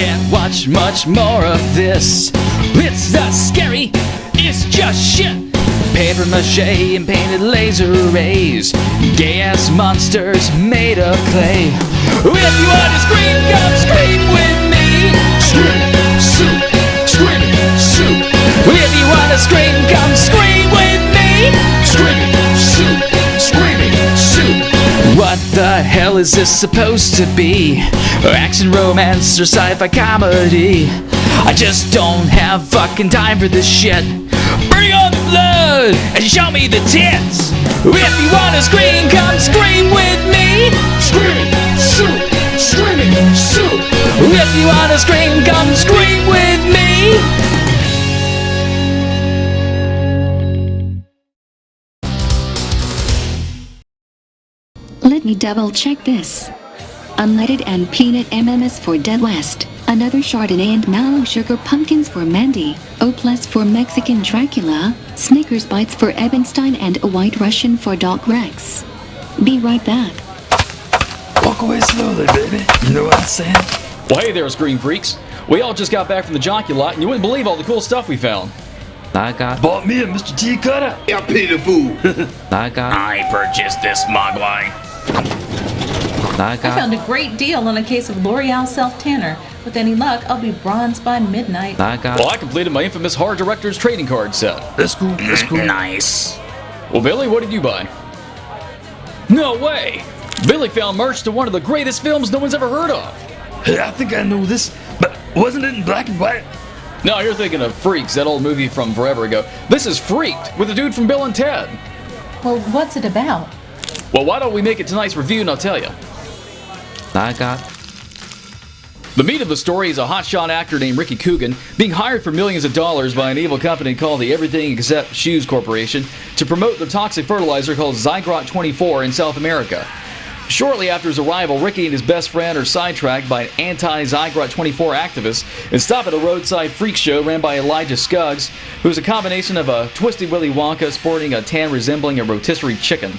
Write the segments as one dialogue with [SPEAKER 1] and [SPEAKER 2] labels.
[SPEAKER 1] Can't watch much more of this. It's not scary, it's just shit. Paper mache and painted laser rays, gay-ass monsters made of clay. If you want to scream, come scream with me. Scream, soup, scream, soup. If you want to scream, come scream with me. Screaming soup, screaming soup. What the hell is this supposed to be? Action, romance, or sci-fi comedy? I just don't have fucking time for this shit. Bring on the blood and show me the tits. If you wanna scream, come scream with me. Screaming soup, screaming soup. If you wanna scream, come scream with me.
[SPEAKER 2] Let me double check this. Unleaded and peanut M&Ms for Dead West. Another Chardonnay and mallow sugar pumpkins for Mandy. O+ for Mexican Dracula. Snickers bites for Ebenstein and a White Russian for Doc Rex. Be right back.
[SPEAKER 3] Walk away slowly, baby. You know what I'm saying?
[SPEAKER 1] Well, hey there, Screen Freaks. We all just got back from the jockey lot, and you wouldn't believe all the cool stuff we found.
[SPEAKER 3] Bought me a Mr. T cutter.
[SPEAKER 4] I pay the fool.
[SPEAKER 1] I purchased this Mogwai.
[SPEAKER 5] I found a great deal on a case of L'Oreal Self-Tanner. With any luck, I'll be bronzed by midnight.
[SPEAKER 1] Well, I completed my infamous Hard Director's trading card set.
[SPEAKER 3] That's cool. That's cool.
[SPEAKER 1] Nice. Well, Billy, what did you buy? No way! Billy found merch to one of the greatest films no one's ever heard of.
[SPEAKER 3] Hey, I think I know this, but wasn't it in black and white?
[SPEAKER 1] No, you're thinking of Freaks, that old movie from forever ago. This is Freaked, with the dude from Bill and Ted.
[SPEAKER 5] Well, what's it about?
[SPEAKER 1] Well, why don't we make it tonight's review and I'll tell you. The meat of the story is a hotshot actor named Ricky Coogan being hired for millions of dollars by an evil company called the Everything Except Shoes Corporation to promote the toxic fertilizer called Zygrot 24 in South America. Shortly after his arrival, Ricky and his best friend are sidetracked by an anti-Zygrot 24 activist and stop at a roadside freak show ran by Elijah Scuggs, who is a combination of a twisted Willy Wonka sporting a tan resembling a rotisserie chicken.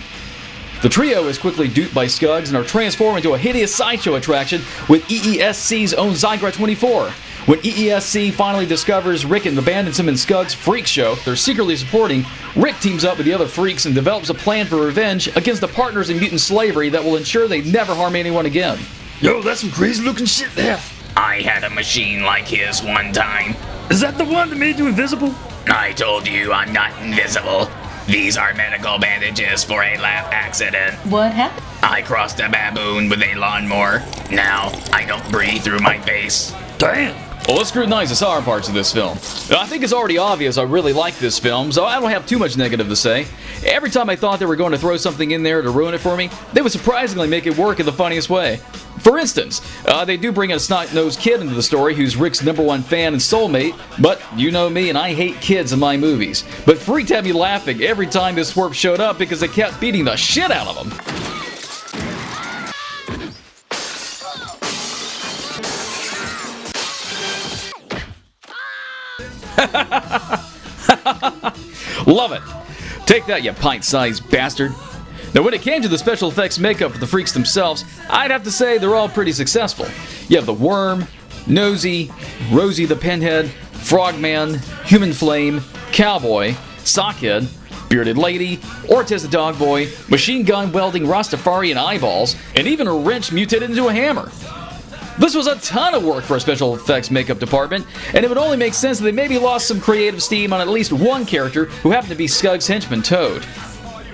[SPEAKER 1] The trio is quickly duped by Scuggs and are transformed into a hideous sideshow attraction with EESC's own Zygrot 24. When EESC finally discovers Rick and abandons him in Scuggs' freak show they're secretly supporting, Rick teams up with the other freaks and develops a plan for revenge against the partners in mutant slavery that will ensure they never harm anyone again.
[SPEAKER 3] Yo, that's some crazy looking shit there.
[SPEAKER 6] I had a machine like his one time.
[SPEAKER 3] Is that the one that made you invisible?
[SPEAKER 6] I told you I'm not invisible. These are medical bandages for a lab accident.
[SPEAKER 5] What happened?
[SPEAKER 6] I crossed a baboon with a lawnmower. Now, I don't breathe through my face.
[SPEAKER 3] Damn.
[SPEAKER 1] Well, let's scrutinize the sour parts of this film. I think it's already obvious I really like this film, so I don't have too much negative to say. Every time I thought they were going to throw something in there to ruin it for me, they would surprisingly make it work in the funniest way. For instance, they do bring a snot-nosed kid into the story who's Rick's #1 fan and soulmate, but you know me and I hate kids in my movies. But Freaked had me laughing every time this twerp showed up because they kept beating the shit out of him. Love it. Take that, you pint-sized bastard. Now, when it came to the special effects makeup for the freaks themselves, I'd have to say they're all pretty successful. You have the Worm, Nosy, Rosie the Pinhead, Frogman, Human Flame, Cowboy, Sockhead, Bearded Lady, Ortiz the Dog Boy, Machine Gun Welding Rastafarian Eyeballs, and even a wrench mutated into a hammer. This was a ton of work for a special effects makeup department, and it would only make sense that they maybe lost some creative steam on at least one character who happened to be Scuggs' henchman Toad.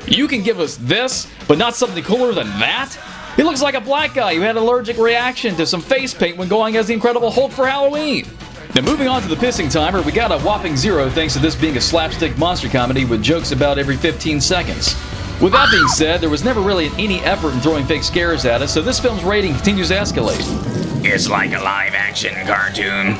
[SPEAKER 1] You can give us this, but not something cooler than that? He looks like a black guy who had an allergic reaction to some face paint when going as the Incredible Hulk for Halloween. Now, moving on to the pissing timer, we got a whopping 0 thanks to this being a slapstick monster comedy with jokes about every 15 seconds. With that being said, there was never really any effort in throwing fake scares at us, so this film's rating continues to escalate.
[SPEAKER 6] It's like a live-action cartoon.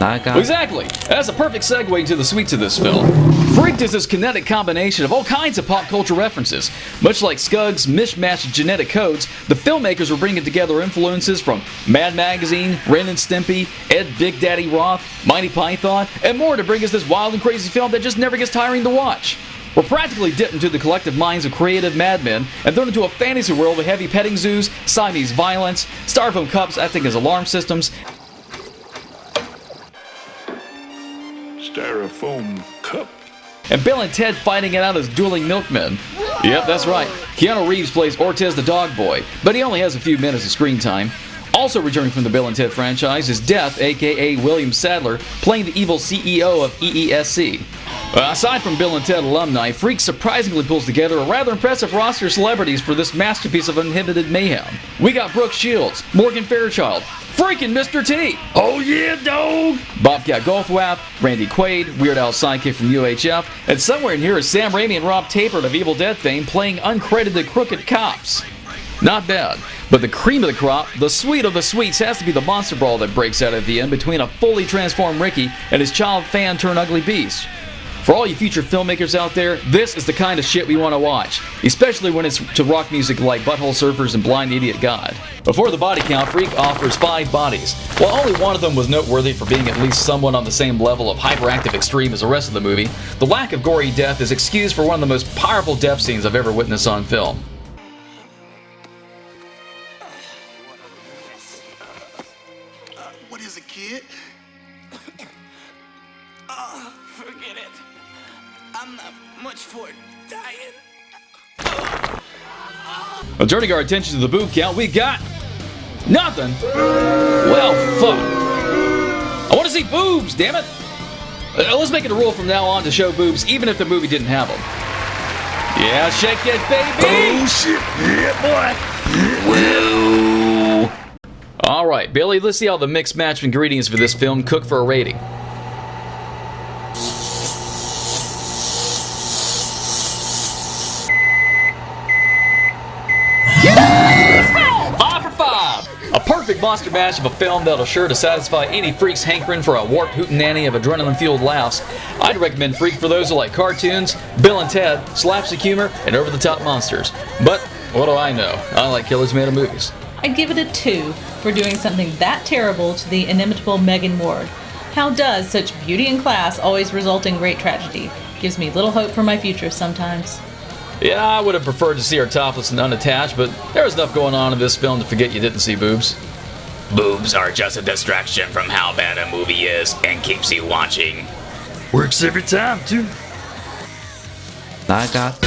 [SPEAKER 1] Exactly. That's a perfect segue into the sweets of this film. Freaked is this kinetic combination of all kinds of pop culture references. Much like Scuggs' mishmashed genetic codes, the filmmakers were bringing together influences from Mad Magazine, Ren and Stimpy, Ed Big Daddy Roth, Monty Python, and more to bring us this wild and crazy film that just never gets tiring to watch. We're practically dipped into the collective minds of creative madmen and thrown into a fantasy world with heavy petting zoos, Siamese violence, styrofoam cups acting as alarm systems,
[SPEAKER 3] styrofoam cup.
[SPEAKER 1] And Bill and Ted fighting it out as dueling milkmen. Yep, that's right. Keanu Reeves plays Ortiz the dog boy, but he only has a few minutes of screen time. Also returning from the Bill and Ted franchise is Death, aka William Sadler, playing the evil CEO of EESC. Aside from Bill and Ted alumni, Freaks surprisingly pulls together a rather impressive roster of celebrities for this masterpiece of uninhibited mayhem. We got Brooke Shields, Morgan Fairchild, freaking Mr. T!
[SPEAKER 3] Oh yeah, dog!
[SPEAKER 1] Bobcat Goldthwait, Randy Quaid, Weird Al's sidekick from UHF, and somewhere in here is Sam Raimi and Rob Tapert of Evil Dead fame playing uncredited crooked cops. Not bad, but the cream of the crop, the sweet of the sweets, has to be the monster brawl that breaks out at the end between a fully transformed Ricky and his child fan-turned-ugly beast. For all you future filmmakers out there, this is the kind of shit we want to watch, especially when it's to rock music like Butthole Surfers and Blind Idiot God. Before the body count, Freak offers 5 bodies. While only one of them was noteworthy for being at least somewhat on the same level of hyperactive extreme as the rest of the movie, the lack of gory death is excused for one of the most powerful death scenes I've ever witnessed on film.
[SPEAKER 4] What is it, kid? Forget it. I'm not much for dying.
[SPEAKER 1] Turning our attention to the boob count, we got nothing. Well, fuck. I want to see boobs, damn it. Let's make it a rule from now on to show boobs, even if the movie didn't have them. Yeah, shake it, baby.
[SPEAKER 3] Oh shit, yeah, boy.
[SPEAKER 1] Woo. All right, Billy, let's see how the mixed match of ingredients for this film cook for a rating. A perfect monster mash of a film that'll sure to satisfy any freak's hankering for a warped hootenanny of adrenaline-fueled laughs. I'd recommend Freak for those who like cartoons, Bill and Ted, slapstick humor, and over-the-top monsters. But what do I know? I like killers made of movies.
[SPEAKER 5] I'd give it a 2 for doing something that terrible to the inimitable Megan Ward. How does such beauty and class always result in great tragedy? Gives me little hope for my future sometimes.
[SPEAKER 1] Yeah, I would have preferred to see her topless and unattached, but there was enough going on in this film to forget you didn't see boobs.
[SPEAKER 6] Boobs are just a distraction from how bad a movie is and keeps you watching.
[SPEAKER 3] Works every time, too.
[SPEAKER 1] I got